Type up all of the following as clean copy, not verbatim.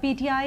PTI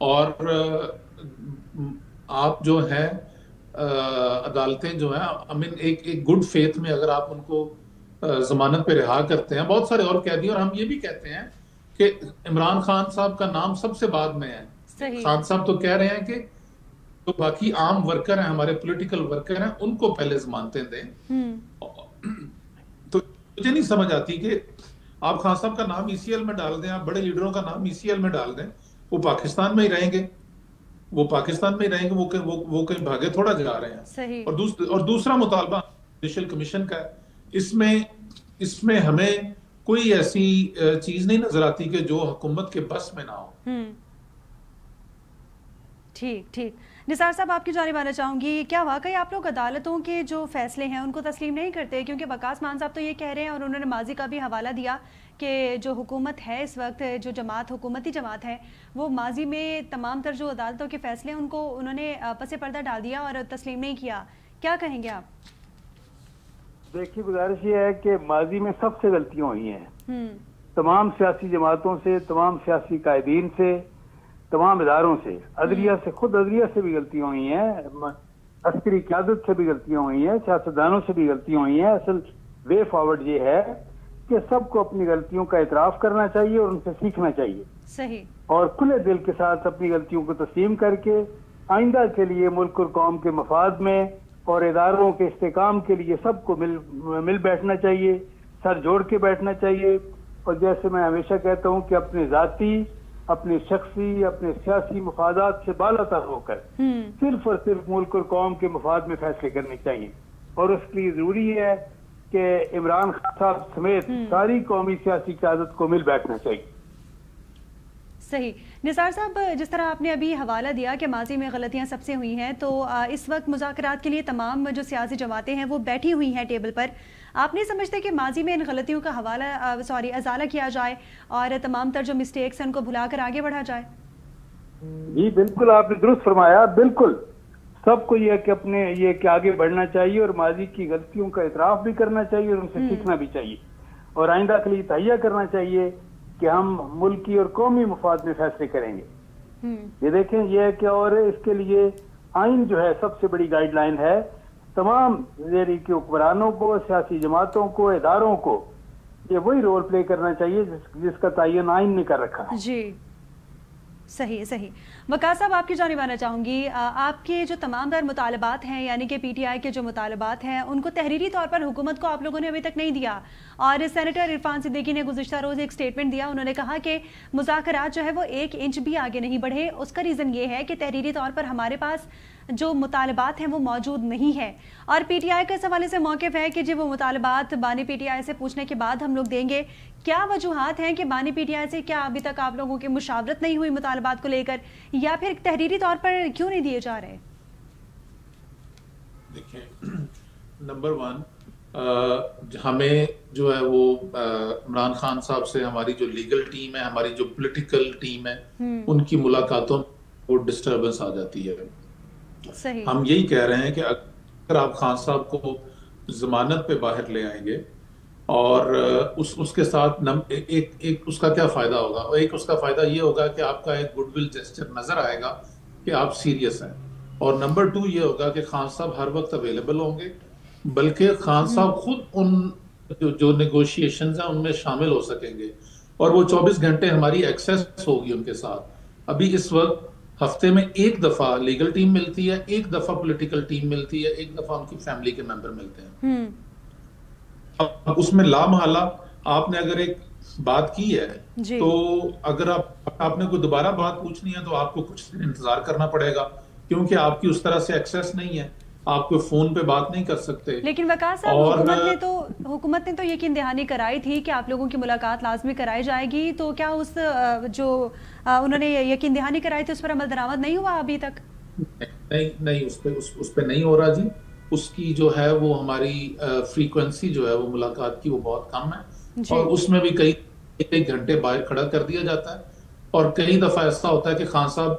اور آپ جو ہے عدالتیں جو ہیں ایک گڈ فیتھ میں اگر آپ ان کو ضمانت پہ رہا کرتے ہیں، بہت سارے اور قیدی، اور ہم یہ بھی کہتے ہیں کہ عمران خان صاحب کا نام سب سے بعد میں ہے۔ خان صاحب تو کہہ رہے ہیں کہ جو باقی عام ورکر ہیں، ہمارے پولیٹیکل ورکر ہیں، ان کو پہلے ضمانتیں دیں۔ تو مجھے نہیں سمجھ آتی کہ آپ خان صاحب کا نام ای سی ایل میں ڈال دیں، آپ بڑے لیڈروں کا نام ای سی ایل میں ڈال دیں، وہ پاکستان میں ہی رہیں گے، وہ کہیں بھاگے تھوڑا جا رہے ہیں۔ اور دوسرا مطالبہ جوڈیشل کمیشن کا ہے، اس میں ہمیں کوئی ایسی چیز نہیں نظر آتی کہ جو حکومت کے بس میں نہ ہو۔ ٹھیک نثار صاحب، آپ کی جانب آنا چاہوں گی، کیا واقعی آپ لوگ عدالتوں کے جو فیصلے ہیں ان کو تسلیم نہیں کرتے؟ کیونکہ وقاص مان صاحب تو یہ کہہ رہے ہیں، اور انہوں نے ماضی کا بھی حوالہ دیا کہ جو حکومت ہے اس وقت، جو حکومتی جماعت ہے، وہ ماضی میں تمام تر جو عدالتوں کے فیصلے ان کو انہوں نے پس پردہ ڈال دیا اور تسلیم نہیں کیا۔ کیا کہیں گے آپ؟ دیکھیے، گزارش یہ ہے کہ ماضی میں سب سے غلطیاں ہوئی ہیں، تمام سیاسی جماعتوں سے، تمام سیاسی قائدین سے، تمام اداروں سے، خود عدلیہ سے بھی غلطیاں ہوئی ہیں، عسکری قیادت سے بھی غلطیاں ہوئی ہیں، سیاستدانوں سے بھی غلطیاں ہوئی ہیں۔ اصل وے فارورڈ یہ ہے کہ سب کو اپنی غلطیوں کا اعتراف کرنا چاہیے اور ان سے سیکھنا چاہیے، صحیح، اور کھلے دل کے ساتھ اپنی غلطیوں کو تسلیم کر کے آئندہ کے لیے ملک اور قوم کے مفاد میں اور اداروں کے استحکام کے لیے سب کو مل بیٹھنا چاہیے، سر جوڑ کے بیٹھنا چاہیے۔ اور جیسے میں ہمیشہ کہتا ہوں کہ اپنے ذاتی، اپنے شخصی، اپنے سیاسی مفادات سے بالا تر ہو کر صرف اور صرف ملک اور قوم کے مفاد میں فیصلے کرنے چاہیے، اور اس کے لیے ضروری ہے کہ عمران خان صاحب سمیت ساری قومی سیاسی قیادت کو مل بیٹھنا چاہیے۔ صحیح۔ نثار صاحب، جس طرح آپ نے ابھی حوالہ دیا کہ ماضی میں غلطیاں سب سے ہوئی ہیں، تو اس وقت مذاکرات کے لیے تمام جو سیاسی جماعتیں ہیں وہ بیٹھی ہوئی ہیں ٹیبل پر، آپ نہیں سمجھتے کہ ماضی میں ان غلطیوں کا ازالہ کیا جائے اور تمام تر جو مسٹیکس ہیں ان کو بھلا کر آگے بڑھا جائے؟ جی بالکل، آپ نے درست فرمایا، بالکل سب کو یہ کہ آگے بڑھنا چاہیے اور ماضی کی غلطیوں کا اعتراف بھی کرنا چاہیے اور ان سے سیکھنا بھی چاہیے، اور آئندہ کے لیے تہیہ کرنا چاہیے کہ ہم ملکی اور قومی مفاد میں فیصلے کریں گے۔ یہ دیکھیں، یہ ہے کہ اور اس کے لیے آئین جو ہے سب سے بڑی گائیڈ لائن ہے، تمام زیریں کے حکمرانوں کو، سیاسی جماعتوں کو، اداروں کو یہ وہی رول پلے کرنا چاہیے جس کا تعین آئین نے کر رکھا ہے۔ جی صحیح۔ وقاص صاحب، آپ کی جانب آنا چاہوں گی، آپ کے جو تمام تر مطالبات ہیں، یعنی کہ پی ٹی آئی کے جو مطالبات ہیں، ان کو تحریری طور پر حکومت کو آپ لوگوں نے ابھی تک نہیں دیا، اور سینیٹر عرفان صدیقی نے گزشتہ روز ایک سٹیٹمنٹ دیا، انہوں نے کہا کہ مذاکرات جو ہے وہ 1 انچ بھی آگے نہیں بڑھے۔ اس کا ریزن یہ ہے کہ تحریری طور پر ہمارے پاس جو مطالبات ہیں وہ موجود نہیں ہے، اور پی ٹی آئی کے اس حوالے سے موقف ہے کہ وہ مطالبات بانی پی ٹی آئی سے پوچھنے کے بعد ہم لوگ دیں گے۔ کیا وجوہات ہیں کہ بانی پی ٹی آئی سے کیا ابھی تک آپ لوگوں کی مشاورت نہیں ہوئی مطالبات کو لے کر، یا پھر تحریری طور پر کیوں نہیں دیے جا رہے؟ دیکھیں، نمبر 1، ہمیں جو ہے وہ عمران خان صاحب سے ہماری جو لیگل ٹیم ہے، ہماری جو پولیٹیکل ٹیم ہے، ان کی ملاقاتوں میں وہ ڈسٹربنس آ جاتی ہے۔ ہم یہی کہہ رہے ہیں کہ اگر آپ خان صاحب کو ضمانت پہ باہر لے آئیں گے اور اس کے ساتھ ایک اس کا کیا فائدہ ہوگا؟ ایک اس کا فائدہ یہ ہوگا کہ آپ کا ایک گڈ ول جسچر نظر آئے گا کہ آپ سیریس ہیں، اور نمبر 2 یہ ہوگا کہ خان صاحب ہر وقت اویلیبل ہوں گے، بلکہ خان صاحب خود ان جو نیگوشیشنز ہیں ان میں شامل ہو سکیں گے، اور وہ 24 گھنٹے ہماری ایکسیس ہوگی ان کے ساتھ۔ ابھی اس وقت ہفتے میں 1 دفعہ لیگل ٹیم ملتی ہے، 1 دفعہ پولیٹیکل ٹیم ملتی ہے، 1 دفعہ ان کی فیملی کے ممبر ملتے ہیں۔ اب اس میں لامحالہ آپ نے اگر ایک بات کی ہے تو اگر آپ نے کوئی دوبارہ بات پوچھنی ہے تو آپ کو کچھ دن انتظار کرنا پڑے گا، کیونکہ آپ کی اس طرح سے ایکسیس نہیں ہے، آپ کوئی فون پہ بات نہیں کر سکتے۔ لیکن وقاص صاحب، حکومت نے تو یقین دہانی کرائی تھی کہ آپ لوگوں کی ملاقات لازمی کرائی جائے گی، تو کیا اس جو انہوں نے یقین دہانی کرائی تھی اس پر عمل درآمد نہیں ہوا ابھی تک؟ نہیں، اس پہ نہیں ہو رہا جی۔ اس کی جو ہے وہ ہماری فریکوینسی جو ہے وہ ملاقات کی وہ بہت کم ہے، اور اس میں بھی کئی گھنٹے باہر کھڑا کر دیا جاتا ہے، اور کئی دفعہ ایسا ہوتا ہے کہ خان صاحب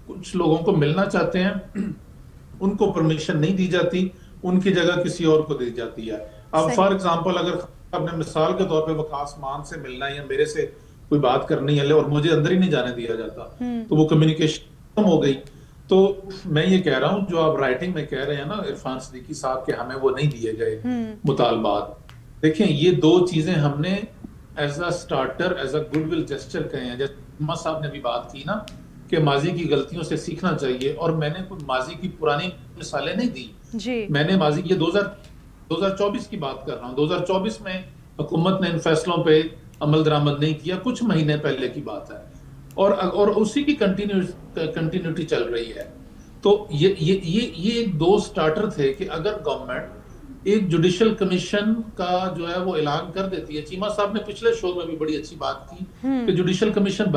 کچھ لوگوں کو ملنا چاہتے ہیں، ان کو پرمیشن نہیں دی جاتی، ان کی جگہ کسی اور کو دی جاتی ہے۔ اب فار ایگزامپل اگر آپ نے مثال کے طور پہ وقاص مان سے ملنا ہے یا میرے سے کوئی بات کرنی ہے اور مجھے اندر ہی نہیں جانے دیا جاتا، تو وہ کمیونیکیشن ختم ہو گئی. تو میں یہ کہہ رہا ہوں جو آپ رائٹنگ میں کہہ رہے ہیں نا عرفان صدیقی صاحب کہ ہمیں وہ نہیں دیے گئے مطالبات, دیکھیں یہ دو چیزیں ہم نے as a starter, as a good will gesture کہے ہیں. جیسے محمد صاحب نے بھی بات کی نا کہ ماضی کی غلطیوں سے سیکھنا چاہیے, اور میں نے کوئی ماضی کی پرانی مثالیں نہیں دی, میں نے ماضی یہ 2024 کی بات کر رہا ہوں. 2024 میں حکومت نے ان فیصلوں پہ عمل درآمد نہیں کیا, کچھ مہینے پہلے کی بات ہے, اور اسی کی کنٹینیوٹی چل رہی ہے. تو یہ ایک دو سٹارٹر تھے کہ اگر گورنمنٹ ایک جوڈیشل کمیشن کا جو ہے وہ اعلان کر دیتی ہے. چیمہ صاحب نے پچھلے شو میں بھی بڑی اچھی بات کی کہ جوڈیشل کمیشن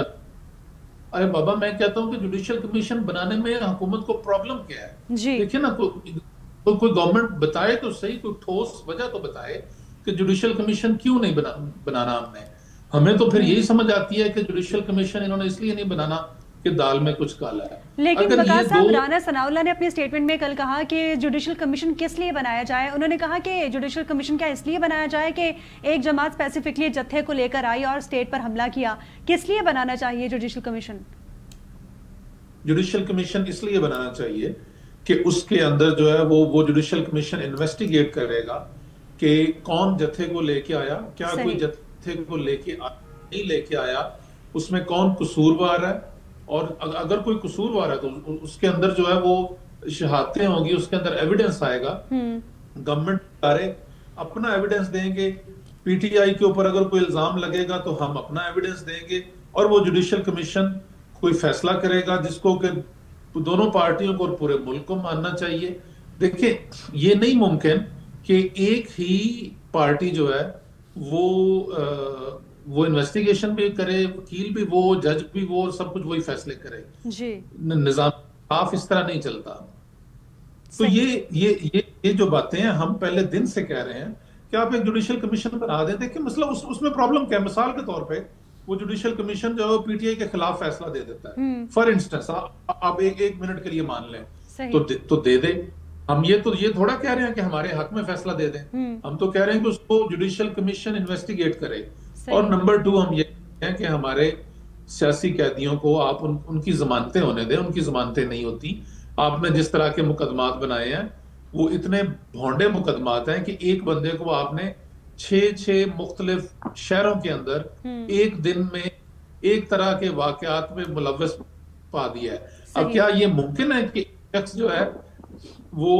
ارے بابا میں کہتا ہوں کہ جوڈیشل کمیشن بنانے میں حکومت کو پرابلم کیا ہے؟ دیکھیں نا, کوئی گورنمنٹ بتائے تو صحیح, کوئی ٹھوس وجہ تو بتائے کہ جوڈیشل کمیشن کیوں نہیں بنانا ہم نے. ہمیں تو پھر یہی سمجھ آتی ہے کہ جوڈیشل کمیشن انہوں نے اس لیے نہیں بنانا کہ دال میں کچھ کالا ہے. لیکن وقاص صاحب, رانا ثناء اللہ نے اپنے سٹیٹمنٹ میں کل کہا کہ جوڈیشل کمیشن کس لیے بنایا جائے. انہوں نے کہا کہ جوڈیشل کمیشن کیا اس لیے بنایا جائے کہ ایک جماعت اسپیسیفکلی جتھے کو لے کر آئی اور اسٹیٹ پر حملہ کیا, کس لیے بنانا چاہیے جوڈیشل کمیشن؟ جوڈیشل کمیشن اس لیے بنانا چاہیے کہ اس کے اندر جو ہے وہ جوڈیشل کمیشن انویسٹیگیٹ کرے گا کہ کون جتھے کو لے کے آیا, کیا کوئی جتھے کو لے کے نہیں لے کے آیا, اس میں کون قصوروار ہے, اور اگر کوئی قصوروار ہے تو اس کے اندر جو ہے وہ شہادتیں ہوں گی, اس کے اندر ایویڈنس آئے گا. گورنمنٹ ادارے اپنا ایویڈنس دیں گے, پی ٹی آئی کے اوپر اگر کوئی الزام لگے گا تو ہم اپنا ایویڈنس دیں گے, اور وہ جوڈیشل کمیشن کوئی فیصلہ کرے گا جس کو کہ دونوں پارٹیوں کو اور پورے ملک کو ماننا چاہیے. دیکھیں یہ نہیں ممکن کہ ایک ہی پارٹی جو ہے وہ انویسٹیگیشن بھی کرے, وکیل بھی وہ, جج بھی وہ, سب کچھ وہی فیصلے کرے. نظام صاف اس طرح نہیں چلتا. تو یہ جو باتیں ہیں ہم پہلے دن سے کہہ رہے ہیں کہ آپ ایک جوڈیشل کمیشن بنا دیں. دیکھیں مسئلہ اس میں پرابلم کیا ہے, مثال کے طور پہ وہ جوڈیشل کمیشن جو ہے پی ٹی آئی کے خلاف فیصلہ دے دیتا ہے, فار انسٹنس آپ ایک منٹ کے لیے مان لیں تو دے دے. ہم یہ تھوڑا کہہ رہے ہیں کہ ہمارے حق میں فیصلہ دے دیں, ہم تو کہہ رہے ہیں کہ اس کو جوڈیشل کمیشن انویسٹیگیٹ کرے. اور نمبر 2 ہم یہ کہتے ہیں کہ ہمارے سیاسی قیدیوں کو آپ ان کی ضمانتیں ہونے دیں. ان کی ضمانتیں نہیں ہوتی. آپ نے جس طرح کے مقدمات بنائے ہیں وہ اتنے بھونڈے مقدمات ہیں کہ ایک بندے کو آپ نے 6 مختلف شہروں کے اندر ایک دن میں ایک طرح کے واقعات میں ملوث پا دیا ہے. اب کیا یہ ممکن ہے کہ شخص جو ہے وہ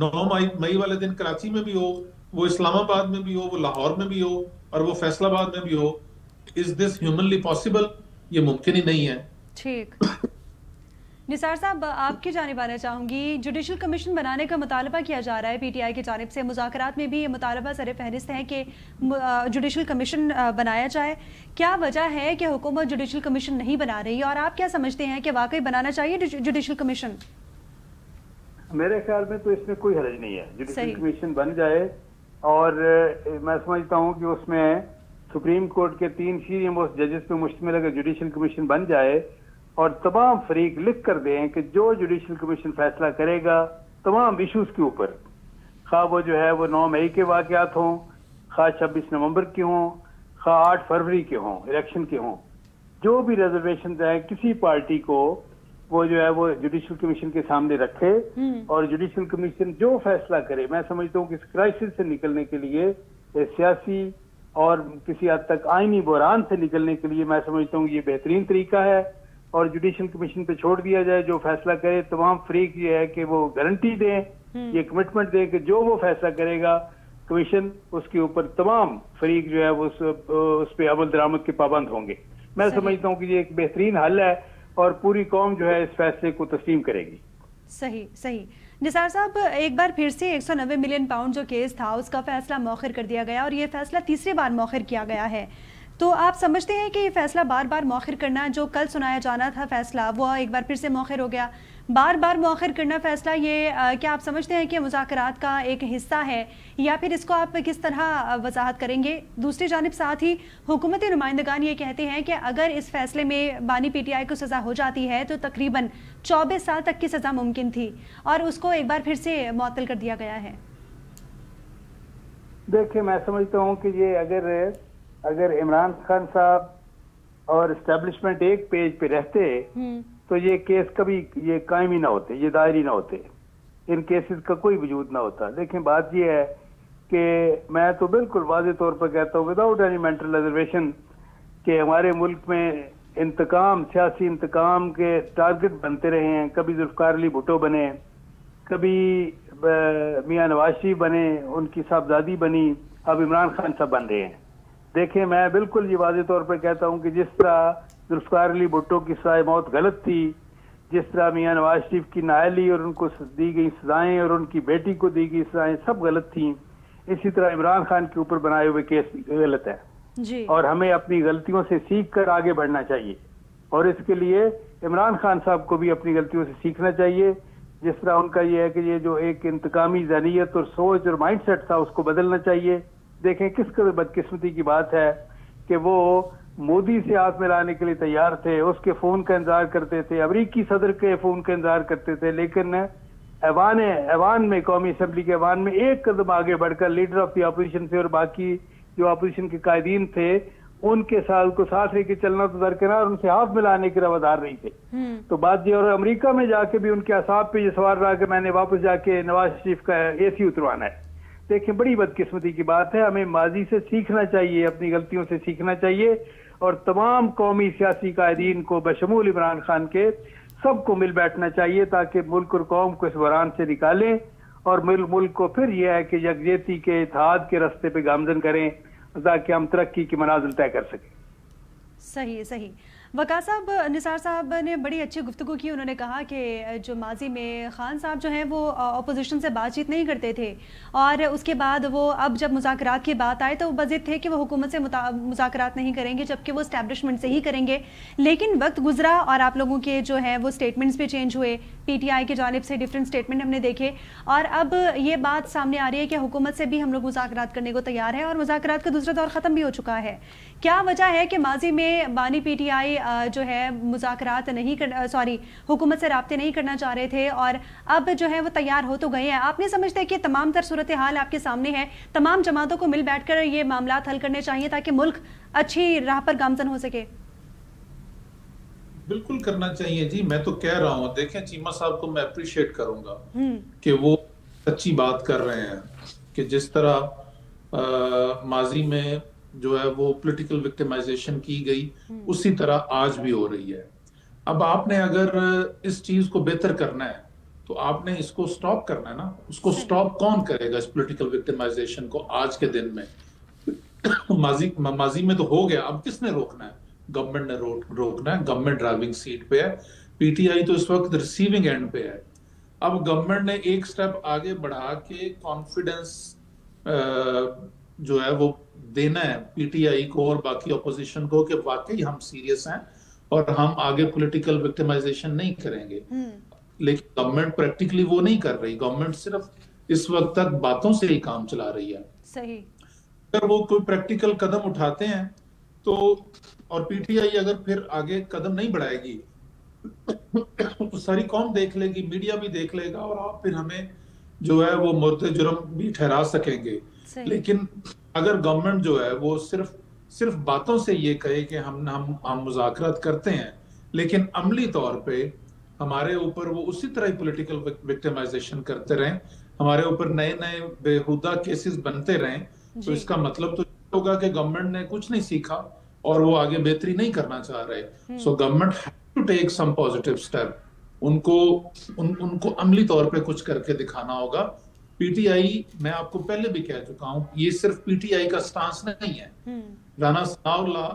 9 مئی والے دن کراچی میں بھی ہو, وہ اسلام آباد میں بھی ہو, وہ لاہور میں بھی ہو, اور وہ فیصل آباد میں بھی ہو؟ Is this humanly possible? یہ ممکن ہی نہیں ہے. ٹھیک. نثار صاحب آپ کی جانب آنا چاہوں گی. جوڈیشل کمیشن بنانے کا مطالبہ کیا جا رہا ہے پی ٹی آئی کی جانب سے, مذاکرات میں بھی یہ مطالبہ سر فہرست ہے کہ جوڈیشل کمیشن بنایا جائے. کیا وجہ ہے کہ حکومت جوڈیشل کمیشن نہیں بنا رہی, اور آپ کیا سمجھتے ہیں کہ واقعی بنانا چاہیے جوڈیشل کمیشن؟ میرے خیال میں تو اس میں کوئی حرج نہیں ہے. جوڈیشل کمیشن بن جائے, اور میں سمجھتا ہوں کہ اس میں سپریم کورٹ کے 3 سینئر موسٹ ججز پہ مشتمل اگر جوڈیشل کمیشن بن جائے اور تمام فریق لکھ کر دیں کہ جو جوڈیشل کمیشن فیصلہ کرے گا تمام ایشوز کے اوپر, خواہ وہ جو ہے وہ 9 مئی کے واقعات ہوں, خواہ 26 نومبر کے ہوں, خواہ 8 فروری کے ہوں, الیکشن کے ہوں, جو بھی ریزرویشنز ہیں کسی پارٹی کو وہ جو ہے وہ جوڈیشل کمیشن کے سامنے رکھے, اور جوڈیشل کمیشن جو فیصلہ کرے. میں سمجھتا ہوں کہ اس کرائسس سے نکلنے کے لیے, سیاسی اور کسی حد تک آئینی بحران سے نکلنے کے لیے میں سمجھتا ہوں یہ بہترین طریقہ ہے. اور جوڈیشل کمیشن پہ چھوڑ دیا جائے, جو فیصلہ کرے. تمام فریق یہ ہے کہ وہ گارنٹی دیں, یہ کمٹمنٹ دیں کہ جو وہ فیصلہ کرے گا کمیشن, اس کے اوپر تمام فریق جو ہے وہ اس پہ عمل درآمد کے پابند ہوں گے. میں سمجھتا ہوں کہ یہ ایک بہترین حل ہے, اور پوری قوم جو ہے اس فیصلے کو تسلیم کرے گی. صحیح. نثار صاحب ایک بار پھر سے 190 ملین پاؤنڈ جو کیس تھا اس کا فیصلہ مؤخر کر دیا گیا, اور یہ فیصلہ تیسری بار مؤخر کیا گیا ہے. تو آپ سمجھتے ہیں کہ یہ فیصلہ بار بار مؤخر کرنا, جو کل سنایا جانا تھا فیصلہ وہ ایک بار پھر سے مؤخر ہو گیا, بار بار مؤخر کرنا فیصلہ, یہ کیا آپ سمجھتے ہیں کہ مذاکرات کا ایک حصہ ہے, یا پھر اس کو آپ کس طرح وضاحت کریں گے؟ دوسری جانب ساتھ ہی حکومتی نمائندگان یہ کہتے ہیں کہ اگر اس فیصلے میں بانی پی ٹی آئی کو سزا ہو جاتی ہے تو تقریباً 24 سال تک کی سزا ممکن تھی, اور اس کو ایک بار پھر سے معطل کر دیا گیا ہے. دیکھیں میں سمجھتا ہوں کہ یہ اگر عمران خان صاحب اور اسٹیبلشمنٹ ایک پیج پہ رہتے تو یہ کیس کبھی یہ قائم ہی نہ ہوتے, یہ دائر ہی نہ ہوتے, ان کیسز کا کوئی وجود نہ ہوتا. دیکھیں بات یہ ہے کہ میں تو بالکل واضح طور پر کہتا ہوں وداؤٹ اینی مینٹل ریزرویشن کہ ہمارے ملک میں انتقام, سیاسی انتقام کے ٹارگٹ بنتے رہے ہیں. کبھی ذوالفقار علی بھٹو بنے, کبھی میاں نواز شریف بنے, ان کی صاحبزادی بنی, اب عمران خان صاحب بن رہے ہیں. دیکھیں میں بالکل یہ واضح طور پر کہتا ہوں کہ جس طرح ذوالفقار علی بھٹو کی سزائے موت غلط تھی, جس طرح میاں نواز شریف کی نااہلی اور ان کو دی گئی سزائیں اور ان کی بیٹی کو دی گئی سزائیں سب غلط تھیں, اسی طرح عمران خان کے اوپر بنائے ہوئے کیس غلط ہے جی. اور ہمیں اپنی غلطیوں سے سیکھ کر آگے بڑھنا چاہیے, اور اس کے لیے عمران خان صاحد کو بھی اپنی غلطیوں سے سیکھنا چاہیے. جس طرح ان کا یہ ہے کہ یہ جو ایک انتقامی ذہنیت اور سوچ اور مائنڈ سیٹ تھا اس کو بدلنا چاہیے. دیکھیں کس قدر بدقسمتی کی بات ہے کہ وہ مودی سے ہاتھ ملانے کے لیے تیار تھے, اس کے فون کا انتظار کرتے تھے, امریکی صدر کے فون کا انتظار کرتے تھے, لیکن ایوان میں, قومی اسمبلی کے ایوان میں ایک قدم آگے بڑھ کر لیڈر آف دی اپوزیشن سے اور باقی جو اپوزیشن کے قائدین تھے ان کے ساتھ کو ساتھ لے کے چلنا تو درکنار, ان سے ہاتھ ملانے کے روادار نہیں تھے. تو بات یہ, اور امریکہ میں جا کے بھی ان کے اعصاب پہ یہ سوار رہا کہ میں نے واپس جا کے نواز شریف کا اے سی اتروانا ہے. دیکھیں بڑی بدقسمتی کی بات ہے, ہمیں ماضی سے سیکھنا چاہیے, اپنی غلطیوں سے سیکھنا چاہیے, اور تمام قومی سیاسی قائدین کو بشمول عمران خان کے سب کو مل بیٹھنا چاہیے تاکہ ملک اور قوم کو اس بحران سے نکالیں اور ملک کو پھر یہ ہے کہ یکجہتی کے, اتحاد کے راستے پہ گامزن کریں تاکہ ہم ترقی کی منازل طے کر سکیں. صحیح صحیح. وقار صاحب, نثار صاحب نے بڑی اچھی گفتگو کی. انہوں نے کہا کہ جو ماضی میں خان صاحب جو ہیں وہ اپوزیشن سے بات چیت نہیں کرتے تھے, اور اس کے بعد وہ اب جب مذاکرات کی بات آئے تو وہ بضد تھے کہ وہ حکومت سے مذاکرات نہیں کریں گے, جبکہ وہ اسٹیبلشمنٹ سے ہی کریں گے. لیکن وقت گزرا اور آپ لوگوں کے جو ہے وہ اسٹیٹمنٹس بھی چینج ہوئے, پی ٹی آئی کی جانب سے ڈفرینٹ اسٹیٹمنٹ ہم نے دیکھے, اور اب یہ بات سامنے آ رہی ہے کہ حکومت سے بھی ہم لوگ مذاکرات کرنے کو تیار ہیں, اور مذاکرات کا دوسرا دور ختم بھی ہو چکا ہے. کیا وجہ ہے کہ ماضی میں بانی پی ٹی آئی جو ہے مذاکرات نہیں حکومت سے رابطے نہیں کرنا چاہ رہے تھے, اور اب جو ہے وہ تیار ہو تو گئے ہیں؟ آپ نہیں سمجھتے کہ تمام تر صورتحال آپ کے سامنے ہے, تمام جماعتوں کو مل بیٹھ کر یہ معاملات حل کرنے چاہیے تاکہ ملک اچھی راہ پر گامزن ہو سکے؟ بالکل کرنا چاہیے جی. میں تو کہہ رہا ہوں, دیکھیں چیمہ صاحب کو میں اپریشیٹ کروں گا کہ وہ سچی بات کر رہے ہیں کہ جس طرح ماضی میں جو ہے وہ پولیٹیکل وکٹمائزیشن کی گئی اسی طرح آج بھی ہو رہی ہے. اب آپ نے اگر اس چیز کو بہتر کرنا ہے تو آپ نے اس کو سٹاپ کرنا ہے نا. اس کو سٹاپ کون کرے گا, اس پولیٹیکل وکٹمائزیشن کو آج کے دن میں؟ ماضی میں تو ہو گیا, اب کس نے روکنا ہے؟ گورنمنٹ نے روکنا ہے. گورنمنٹ ڈرائیونگ سیٹ پہ ہے, پی ٹی آئی تو اس وقت ریسیونگ اینڈ پہ ہے. اب گورنمنٹ نے ایک سٹیپ آگے بڑھا کے کانفیڈنس جو ہے وہ دینا ہے پی ٹی آئی کو اور باقی اپوزیشن کو کہ واقعی ہم سیریس ہیں اور ہم آگے پولیٹیکل وکٹمائزیشن نہیں کریں گے. لیکن گورنمنٹ پریکٹیکلی وہ نہیں کر رہی. گورنمنٹ صرف اس وقت تک باتوں سے ہی کام چلا رہی ہے. صحیح. اگر وہ کوئی پریکٹیکل قدم اٹھاتے ہیں تو, اور پی ٹی آئی اگر پھر آگے قدم نہیں بڑھائے گی تو ساری قوم دیکھ لے گی, میڈیا بھی دیکھ لے گا, اور آپ پھر ہمیں جو ہے وہ مرتکب جرم بھی ٹھہرا سکیں گے. لیکن اگر گورنمنٹ جو ہے وہ صرف باتوں سے یہ کہے کہ ہم مذاکرات کرتے ہیں, لیکن عملی طور پہ ہمارے اوپر وہ اسی طرح ہی پولیٹیکل وکٹمائزیشن کرتے رہیں, ہمارے اوپر نئے بےہودہ کیسز بنتے رہیں, تو اس کا مطلب تو ہوگا کہ گورنمنٹ نے کچھ نہیں سیکھا اور وہ آگے بہتری نہیں کرنا چاہ رہے. So government has to take some positive step. ان کو عملی طور پہ کچھ کر کے دکھانا ہوگا. پی ٹی آئی, میں آپ کو پہلے بھی کہہ چکا ہوں, یہ صرف پی ٹی آئی کا سٹانس نہیں ہے. رانا ثناء اللہ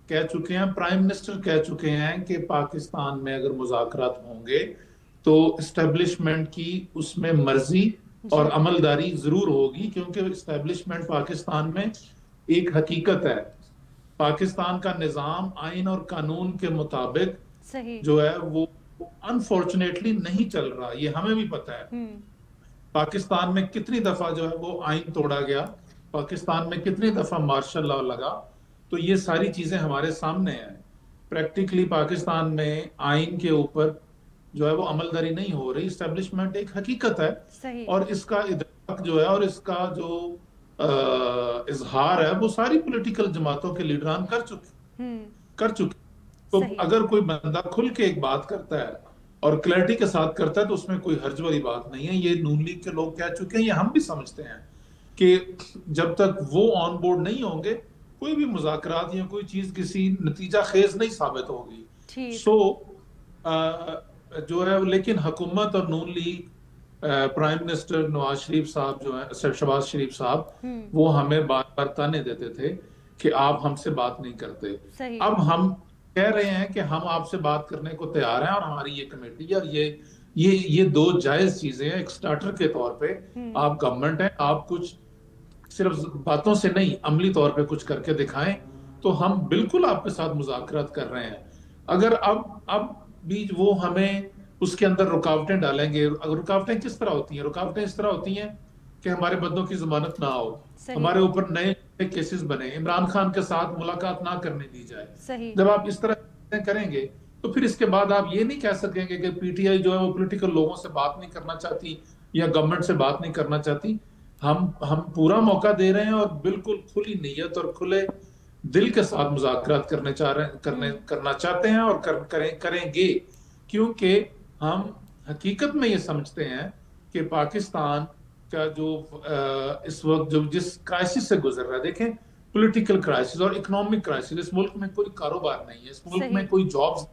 کہہ چکے ہیں, پرائم منسٹر کہہ چکے ہیں کہ پاکستان میں اگر مذاکرات ہوں گے تو اسٹیبلشمنٹ کی اس میں مرضی اور عملداری ضرور ہوگی, کیونکہ اسٹیبلشمنٹ پاکستان میں ایک حقیقت ہے. پاکستان کا نظام آئین اور قانون کے مطابق جو ہے وہ انفارچونیٹلی نہیں چل رہا. یہ ہمیں بھی پتہ ہے. پاکستان میں کتنی دفعہ جو ہے وہ آئین توڑا گیا, پاکستان میں کتنی دفعہ مارشل لاء لگا, تو یہ ساری چیزیں ہمارے سامنے ہیں. پریکٹیکلی پاکستان میں آئین کے اوپر جو ہے وہ عملداری نہیں ہو رہی. اسٹیبلشمنٹ ایک حقیقت ہے, اور اس کا ادراک جو ہے اور اس کا جو اظہار ہے وہ ساری پولیٹیکل جماعتوں کے لیڈران کر چکے. تو اگر کوئی بندہ کھل کے ایک بات کرتا ہے اور کلیئرٹی کے ساتھ کرتا ہے تو اس میں کوئی حرج والی بات نہیں ہے. یہ نون لیگ کے لوگ کہہ چکے ہیں, یہ ہم بھی سمجھتے ہیں کہ جب تک وہ آن بورڈ نہیں ہوں گے کوئی بھی مذاکرات یا کوئی چیز کسی نتیجہ خیز نہیں ثابت ہوگی. سو جو ہے, لیکن حکومت اور نون league, prime minister Nawaz Sharif صاحب جو ہیں, شہباز شریف صاحب, وہ ہمیں بار بار تانے دیتے تھے کہ آپ ہم سے بات نہیں کرتے. اب ہم کہہ رہے ہیں کہ ہم آپ سے بات کرنے کو تیار ہیں, اور ہماری یہ کمیٹی اور یہ دو جائز چیزیں ہیں. ایک سٹارٹر کے طور پہ آپ گورنمنٹ ہیں, آپ کچھ صرف باتوں سے نہیں عملی طور پہ کچھ کر کے دکھائیں تو ہم بالکل آپ کے ساتھ مذاکرات کر رہے ہیں. اگر اب بھی وہ ہمیں اس کے اندر رکاوٹیں ڈالیں گے, رکاوٹیں کس طرح ہوتی ہیں؟ رکاوٹیں اس طرح ہوتی ہیں کہ ہمارے بندوں کی ضمانت نہ ہو, ہمارے اوپر نئے کیسز بنے, عمران خان کے ساتھ ملاقات نہ کرنے دی جائے. جب آپ اس طرح کریں گے تو پھر اس کے بعد آپ یہ نہیں کہہ سکیں گے کہ پی ٹی آئی جو ہے وہ پولیٹیکل لوگوں سے بات نہیں کرنا چاہتی یا گورنمنٹ سے بات نہیں کرنا چاہتی. ہم پورا موقع دے رہے ہیں اور بالکل کھلی نیت اور کھلے دل کے ساتھ مذاکرات کرنا چاہتے ہیں اور کریں گے, کیونکہ ہم حقیقت میں یہ سمجھتے ہیں کہ پاکستان کا جو اس وقت جو جس کرائسس سے گزر رہا ہے, دیکھیں پولیٹیکل کرائسس اور اکنامک کرائسس, اس ملک میں کوئی کاروبار نہیں ہے, اس ملک میں کوئی جابز,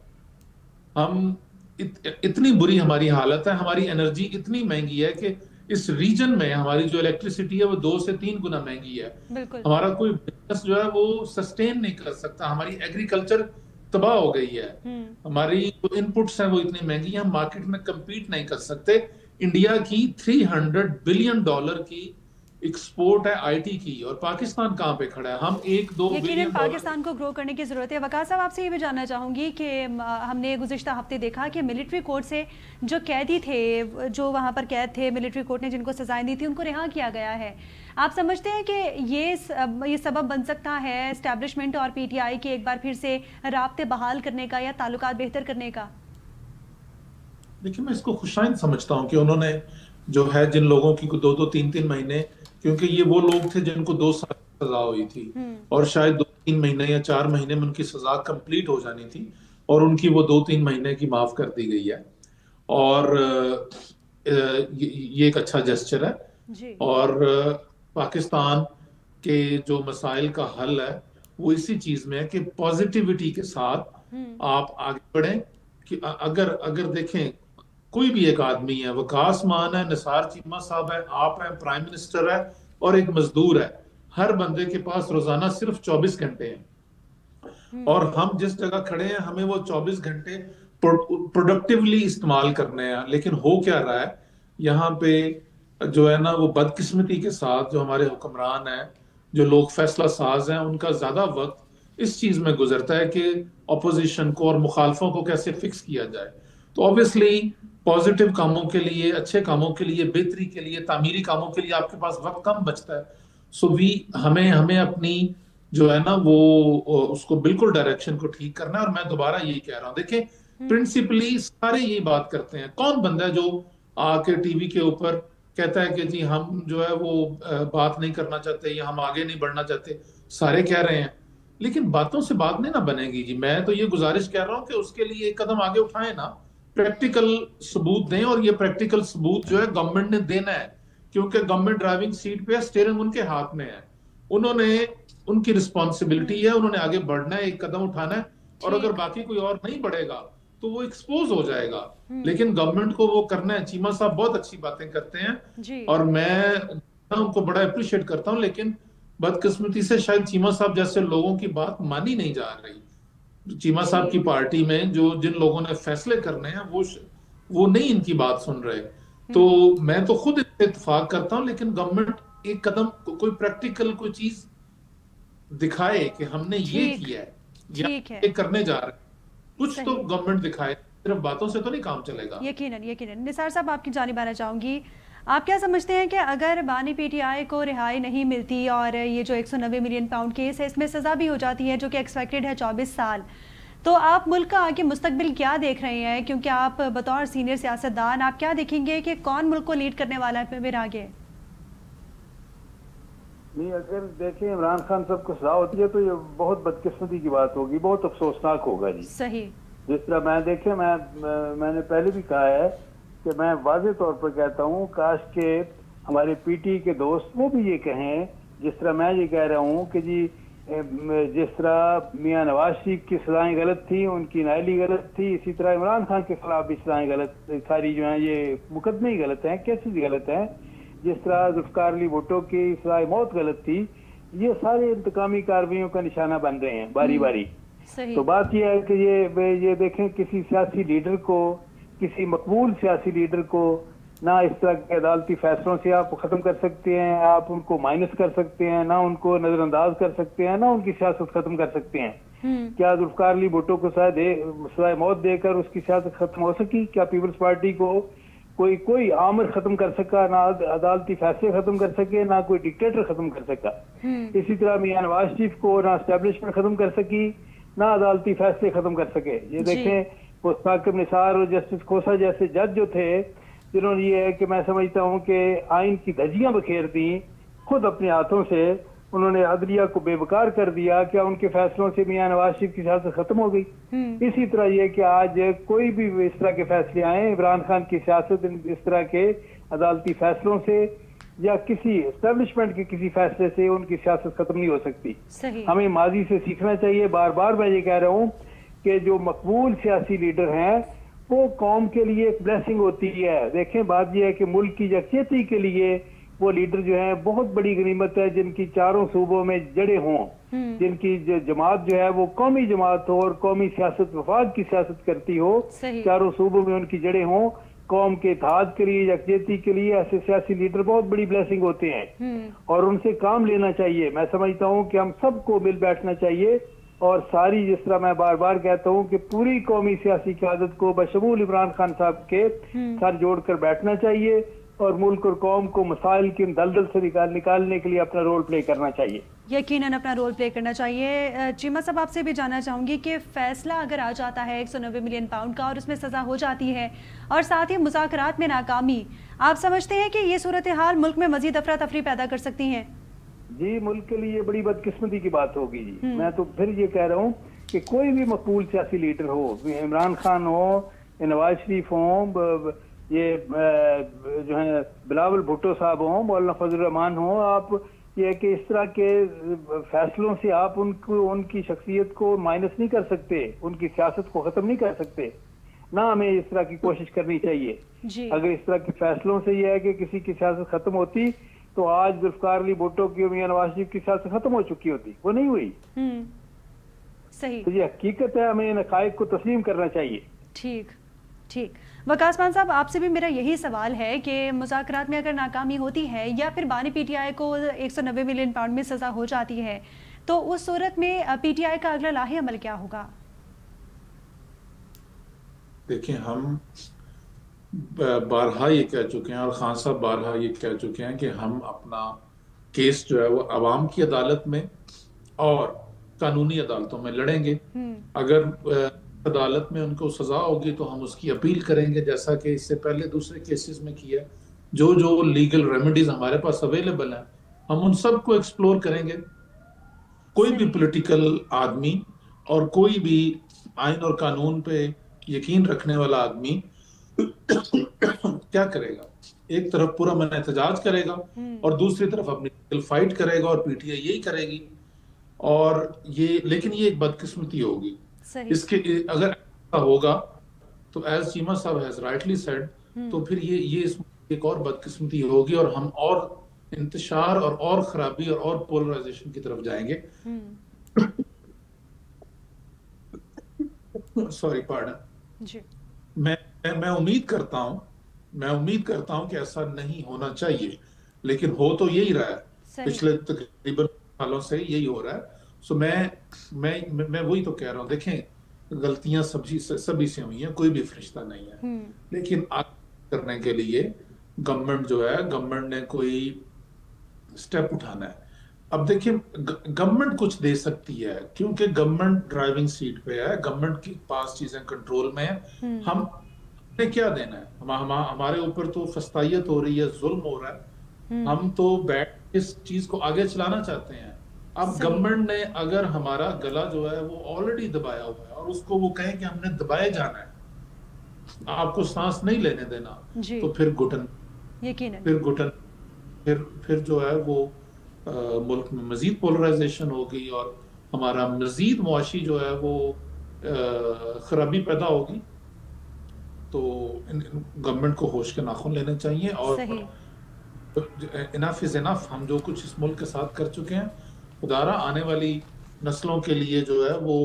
ہم اتنی بری ہماری حالت ہے, ہماری انرجی اتنی مہنگی ہے کہ اس ریجن میں ہماری جو الیکٹریسٹی ہے وہ 2 سے 3 گنا مہنگی ہے. ہمارا کوئی بزنس جو ہے وہ سسٹین نہیں کر سکتا, ہماری ایگریکلچر تباہ ہو گئی ہے, ہماری جو ان پٹس ہیں وہ اتنی مہنگی ہیں, ہم مارکیٹ میں کمپیٹ نہیں کر سکتے. انڈیا کی $300 بلین کی ایکسپورٹ ہے آئی ٹی کی, اور پاکستان کہاں پہ کھڑا ہے؟ ہم 1-2 بلین. پاکستان کو گرو کرنے کی ضرورت ہے. وقار صاحب, آپ سے یہ بھی جاننا چاہوں گی کہ ہم نے گزشتہ ہفتے دیکھا کہ ملٹری کورٹ سے جو قیدی تھے, جو وہاں پر قید تھے, ملٹری کورٹ نے جن کو سزائیں دی تھی ان کو رہا کیا گیا ہے. آپ سمجھتے ہیں کہ یہ سبب بن سکتا ہے اسٹیبلشمنٹ اور پی ٹی آئی کے ایک بار پھر سے رابطے بحال کرنے کا یا تعلقات بہتر کرنے کا؟ دیکھیں, میں اس کو خوشائند سمجھتا ہوں کہ انہوں نے جو ہے جن لوگوں کی 2-3 مہینے, کیونکہ یہ وہ لوگ تھے جن کو 2 سال سزا ہوئی تھی اور شاید 2-3 مہینے یا 4 مہینے میں ان کی سزا کمپلیٹ ہو جانی تھی, اور ان کی وہ 2-3 مہینے کی معاف کر دی گئی ہے, اور یہ ایک اچھا جسچر ہے. اور پاکستان کے جو مسائل کا حل ہے وہ اسی چیز میں ہے کہ پازیٹیوٹی کے ساتھ آپ آگے بڑھیں. کہ اگر دیکھیں کوئی بھی ایک آدمی ہے, وقاص مان ہے, نثار چیمہ صاحب ہے, آپ ہیں, پرائم منسٹر ہے, اور ایک مزدور ہے, ہر بندے کے پاس روزانہ صرف 24 گھنٹے ہیں, اور ہم جس جگہ کھڑے ہیں ہمیں وہ 24 گھنٹے پروڈکٹیولی استعمال کرنے ہیں. لیکن ہو کیا رہا ہے یہاں پہ جو ہے نا, وہ بدقسمتی کے ساتھ جو ہمارے حکمران ہیں, جو لوگ فیصلہ ساز ہیں, ان کا زیادہ وقت اس چیز میں گزرتا ہے کہ اپوزیشن کو اور مخالفوں کو کیسے فکس کیا جائے. تو obviously پازیٹیو کاموں کے لیے, اچھے کاموں کے لیے, بہتری کے لیے, تعمیری کاموں کے لیے آپ کے پاس وقت کم بچتا ہے. سو ہمیں اپنی جو ہے نا وہ اس کو بالکل ڈائریکشن کو ٹھیک کرنا ہے. اور میں دوبارہ یہی کہہ رہا ہوں, دیکھیں پرنسپلی سارے یہی بات کرتے ہیں. کون بندہ ہے جو آ کے ٹی وی کے اوپر کہتا ہے کہ جی ہم جو ہے وہ بات نہیں کرنا چاہتے یا ہم آگے نہیں بڑھنا چاہتے؟ سارے کہہ رہے ہیں, لیکن باتوں سے بات نہیں نہ بنے گی. جی میں تو یہ گزارش کر رہا ہوں کہ اس کے لیے ایک قدم آگے اٹھائیں نا, پریکٹیکل ثبوت دیں, اور یہ پریکٹیکل ثبوت جو ہے گورنمنٹ نے دینا ہے, کیونکہ گورنمنٹ ڈرائیونگ سیٹ پہ ہے, اسٹیئرنگ ان کے ہاتھ میں ہے, ان کی رسپانسبلٹی ہے, انہوں نے آگے بڑھنا ہے, ایک قدم اٹھانا ہے, اور اگر باقی کوئی اور نہیں بڑھے گا تو وہ ایکسپوز ہو جائے گا. لیکن گورنمنٹ کو وہ کرنا ہے. چیمہ صاحب بہت اچھی باتیں کرتے ہیں اور میں ان کو بڑا اپریشیٹ کرتا ہوں, لیکن بدقسمتی سے شاید چیمہ صاحب جیسے لوگوں کی بات مانی نہیں جا رہی. چیمہ صاحب کی پارٹی میں جن لوگوں نے فیصلے کرنے ہیں وہ نہیں ان کی بات سن رہے. تو میں تو خود اتفاق کرتا ہوں, لیکن گورنمنٹ ایک قدم کوئی پریکٹیکل کوئی چیز دکھائے کہ ہم نے یہ کیا ہے یا یہ کرنے جا رہے ہیں. کچھ تو گورنمنٹ دکھائے, صرف باتوں سے تو نہیں کام چلے گا. یقیناً. نثار صاحب, آپ کی جانب آنا چاہوں گی, آپ کیا سمجھتے ہیں کہ اگر بانی پی ٹی آئی کو رہائی نہیں ملتی اور یہ جو 190 ملین پاؤنڈ کیس ہے اس میں سزا بھی ہو جاتی ہے جو کہ ایکسپیکٹڈ ہے 24 سال, تو آپ ملک کا آگے مستقبل کیا دیکھ رہے ہیں؟ کیونکہ آپ بطور سینئر سیاستدان آپ کیا دیکھیں گے کہ کون ملک کو لیڈ کرنے والا ہے پھر آگے؟ نہیں اگر دیکھیں عمران خان صاحب کو سزا ہوتی ہے تو یہ بہت بدقسمتی کی بات ہوگی, بہت افسوسناک ہوگا جی. صحیح. جس طرح میں دیکھیں میں نے پہلے بھی کہا ہے کہ میں واضح طور پر کہتا ہوں کاش کہ ہمارے پی ٹی کے دوست وہ بھی یہ کہیں, جس طرح میں یہ کہہ رہا ہوں کہ جی جس طرح میاں نواز شریف کی سزائیں غلط تھیں, ان کی نائلی غلط تھی, اسی طرح عمران خان کے خلاف بھی سزائیں غلط, ساری جو ہیں یہ مقدمے ہی غلط ہیں, کیسز غلط ہیں. جس طرح ذوالفقار علی بھٹو کی سزائے موت غلط تھی, یہ سارے انتقامی کاروائیوں کا نشانہ بن رہے ہیں باری باری. تو بات یہ ہے کہ یہ دیکھیں کسی سیاسی لیڈر کو, کسی مقبول سیاسی لیڈر کو نہ اس طرح کے عدالتی فیصلوں سے آپ ختم کر سکتے ہیں, آپ ان کو مائنس کر سکتے ہیں, نہ ان کو نظر انداز کر سکتے ہیں, نہ ان کی سیاست ختم کر سکتے ہیں. کیا ذوالفقار علی بھٹو کو سزائے موت دے کر اس کی سیاست ختم ہو سکی؟ کیا پیپلز پارٹی کو کوئی آمر ختم کر سکا؟ نہ عدالتی فیصلے ختم کر سکے, نہ کوئی ڈکٹیٹر ختم کر سکا. اسی طرح میاں نواز شریف کو نہ اسٹیبلشمنٹ ختم کر سکی, نہ عدالتی فیصلے ختم کر سکے. یہ دیکھیں وہ ثاقب نثار اور جسٹس کھوسا جیسے جج جو تھے, جنہوں نے یہ ہے کہ میں سمجھتا ہوں کہ آئین کی دھجیاں بکھیر دیں خود اپنے ہاتھوں سے, انہوں نے عدلیہ کو بے وقار کر دیا. کیا ان کے فیصلوں سے میاں نواز شریف کی سیاست ختم ہو گئی؟ اسی طرح یہ کہ آج کوئی بھی اس طرح کے فیصلے آئیں, عمران خان کی سیاست اس طرح کے عدالتی فیصلوں سے یا کسی اسٹیبلشمنٹ کے کسی فیصلے سے ان کی سیاست ختم نہیں ہو سکتی. ہمیں ماضی سے سیکھنا چاہیے. بار بار میں یہ کہہ رہا ہوں کہ جو مقبول سیاسی لیڈر ہیں وہ قوم کے لیے ایک بلیسنگ ہوتی ہے. دیکھیں بات یہ ہے کہ ملک کی یکجہتی کے لیے وہ لیڈر جو ہیں بہت بڑی غنیمت ہے, جن کی چاروں صوبوں میں جڑیں ہوں, جن کی جماعت جو ہے وہ قومی جماعت ہو اور قومی سیاست وفاق کی سیاست کرتی ہو, چاروں صوبوں میں ان کی جڑیں ہوں. قوم کے اتحاد کے لیے, یکجہتی کے لیے ایسے سیاسی لیڈر بہت بڑی بلیسنگ ہوتے ہیں اور ان سے کام لینا چاہیے. میں سمجھتا ہوں کہ ہم سب کو مل بیٹھنا چاہیے اور ساری, جس طرح میں بار بار کہتا ہوں کہ پوری قومی سیاسی قیادت کو بشمول عمران خان صاحب کے سر جوڑ کر بیٹھنا چاہیے اور ملک اور قوم کو مسائل کی دلدل سے نکالنے کے لیے اپنا رول پلے کرنا چاہیے. یقیناً اپنا رول پلے کرنا چاہیے. چیمہ صاحب آپ سے بھی جاننا چاہوں گی کہ فیصلہ اگر آ جاتا ہے 190 ملین پاؤنڈ کا اور اس میں سزا ہو جاتی ہے اور ساتھ ہی مذاکرات میں ناکامی, آپ سمجھتے ہیں کہ یہ صورتحال ملک میں مزید افراتفری پیدا کر سکتی ہیں؟ جی ملک کے لیے بڑی بدقسمتی کی بات ہوگی جی. میں تو پھر یہ کہہ رہا ہوں کہ کوئی بھی مقبول سیاسی لیڈر ہو, عمران خان ہو, نواز شریف ہوں, یہ جو ہیں بلاول بھٹو صاحب ہوں, مولانا فضل الرحمان ہوں, آپ یہ کہ اس طرح کے فیصلوں سے آپ ان کی شخصیت کو مائنس نہیں کر سکتے, ان کی سیاست کو ختم نہیں کر سکتے. نہ ہمیں اس طرح کی کوشش کرنی چاہیے. اگر اس طرح کے فیصلوں سے یہ ہے کہ کسی کی سیاست ختم ہوتی تو آج ذوالفقار علی بھٹو کی اور میاں نواز شریف کی سیاست ختم ہو چکی ہوتی. وہ نہیں ہوئی. صحیح. تو یہ حقیقت ہے, ہمیں ان حقائق کو تسلیم کرنا چاہیے. ٹھیک. وقاص مان صاحب آپ سے بھی میرا یہی سوال ہے کہ مذاکرات میں اگر ناکامی ہوتی ہے یا پھر بانی پی ٹی آئی کو 190 ملین پاؤنڈ میں سزا ہو جاتی ہے تو اس صورت میں پی ٹی آئی کا اگلا لاہے عمل کیا ہوگا؟ دیکھیں ہم بارہا یہ کہہ چکے ہیں اور خان صاحب بارہا یہ کہہ چکے ہیں کہ ہم اپنا کیس جو ہے وہ عوام کی عدالت میں اور قانونی عدالتوں میں لڑیں گے. اگر عدالت میں ان کو سزا ہوگی تو ہم اس کی اپیل کریں گے, جیسا کہ اس سے پہلے دوسرے کیسز میں کیا. جو لیگل ریمیڈیز ہمارے پاس اویلیبل ہیں ہم ان سب کو ایکسپلور کریں گے. کوئی بھی پولیٹیکل آدمی اور کوئی بھی آئین اور قانون پہ یقین رکھنے والا آدمی کیا کرے گا, ایک طرف پورا من احتجاج کرے گا اور دوسری طرف اپنی فائٹ کرے گا اور پی ٹی آئی یہی کرے گی. اور لیکن یہ ایک بدقسمتی ہوگی. اس کے اگر ایسا ہوگا تو ایز چیمہ صاحب ہیز رائٹلی سیڈ تو پھر یہ ایک اور بدقسمتی ہوگی اور ہم اور انتشار اور خرابی اور پولرائزیشن کی طرف جائیں گے. Sorry pardon. میں امید کرتا ہوں کہ ایسا نہیں ہونا چاہیے, لیکن ہو تو یہی رہا ہے, پچھلے تقریباً سالوں سے یہی ہو رہا ہے. سو میں وہی تو کہہ رہا ہوں, دیکھیں غلطیاں سبھی سے ہوئی ہیں, کوئی بھی فرشتہ نہیں ہے, لیکن کرنے کے لیے گورنمنٹ نے کوئی سٹیپ اٹھانا ہے. اب دیکھیں گورنمنٹ کچھ دے سکتی ہے کیونکہ گورنمنٹ ڈرائیونگ سیٹ پہ ہے, گورنمنٹ کے پاس چیزیں کنٹرول میں ہیں. ہم نے کیا دینا ہے؟ ہمارے اوپر تو فسطائیت ہو رہی ہے, ظلم ہو رہا ہے, ہم تو بیٹھ اس چیز کو آگے چلانا چاہتے ہیں. اب گورنمنٹ نے اگر ہمارا گلا جو ہے وہ آلریڈی دبایا ہوا ہے اور اس کو وہ کہیں کہ ہم نے دبائے جانا ہے, آپ کو سانس نہیں لینے دینا, تو پھر گھٹن پھر جو ہے وہ ملک میں مزید پولرائزیشن ہوگی اور ہمارا مزید معاشی جو ہے وہ خرابی پیدا ہوگی. تو گورنمنٹ کو ہوش کے ناخن لینے چاہیے اور انف از انف. ہم جو کچھ اس ملک کے ساتھ کر چکے ہیں, خدارا آنے والی نسلوں کے لیے جو ہے وہ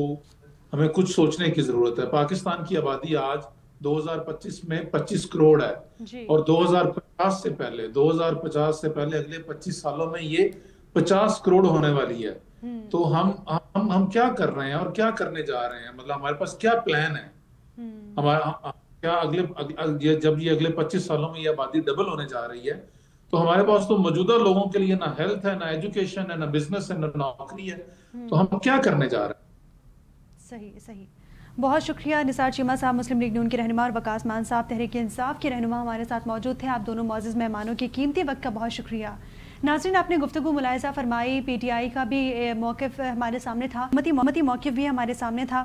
ہمیں کچھ سوچنے کی ضرورت ہے. پاکستان کی آبادی آج 2025 میں 25 کروڑ ہے اور 2050 سے پہلے اگلے 25 سالوں میں یہ 50 کروڑ ہونے والی ہے. تو ہم کیا کر رہے ہیں اور کیا کرنے جا رہے ہیں, مطلب ہمارے پاس کیا پلان ہے ہمارا, کیا جب یہ اگلے 25 سالوں میں یہ آبادی ڈبل ہونے جا رہی ہے تو ہمارے پاس تو موجودہ لوگوں کے لیے نہ ہیلتھ ہے, نہ ایجوکیشن ہے, نہ بزنس ہے, نہ نوکری ہے, تو ہم کیا کرنے جا رہے ہیں. صحیح. بہت شکریہ نثار چیمہ صاحب, مسلم لیگ نون کے رہنما, اور وقاص مان صاحب تحریک انصاف کے رہنما ہمارے ساتھ موجود تھے. آپ دونوں معزز مہمانوں کے قیمتی وقت کا بہت شکریہ. ناظرین, آپ نے گفتگو ملاحظہ فرمائی, پی ٹی آئی کا بھی موقف ہمارے سامنے تھا, حکومتی موقف بھی ہمارے سامنے تھا.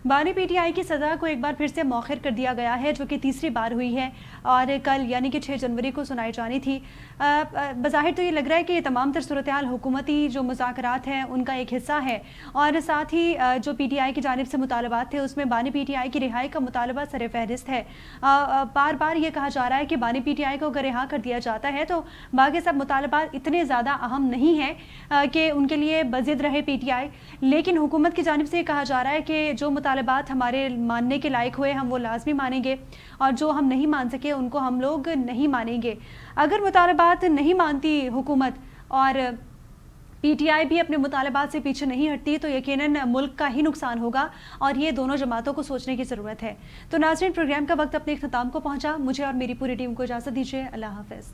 بانی پی ٹی آئی کی سزا کو ایک بار پھر سے مؤخر کر دیا گیا ہے, جو کہ تیسری بار ہوئی ہے اور کل یعنی کہ 6 جنوری کو سنائی جانی تھی. بظاہر تو یہ لگ رہا ہے کہ یہ تمام تر صورتحال حکومتی جو مذاکرات ہیں ان کا ایک حصہ ہے, اور ساتھ ہی جو پی ٹی آئی کی جانب سے مطالبات تھے اس میں بانی پی ٹی آئی کی رہائی کا مطالبہ سر فہرست ہے. بار بار یہ کہا جا رہا ہے کہ بانی پی ٹی آئی کو اگر رہا کر دیا جاتا ہے تو باقی سب مطالبات اتنے زیادہ اہم نہیں ہیں کہ ان کے لیے بضد رہے پی ٹی آئی. لیکن حکومت کی جانب سے یہ کہا جا رہا ہے کہ جو مطالبات ہمارے ماننے کے لائق ہوئے ہم وہ لازمی مانیں گے, اور جو ہم نہیں مان سکے ان کو ہم لوگ نہیں مانیں گے. اگر مطالبات نہیں مانتی حکومت اور پی ٹی آئی بھی اپنے مطالبات سے پیچھے نہیں ہٹتی تو یقیناً ملک کا ہی نقصان ہوگا, اور یہ دونوں جماعتوں کو سوچنے کی ضرورت ہے. تو ناظرین, پروگرام کا وقت اپنے اختتام کو پہنچا. مجھے اور میری پوری ٹیم کو اجازت دیجیے. اللہ حافظ.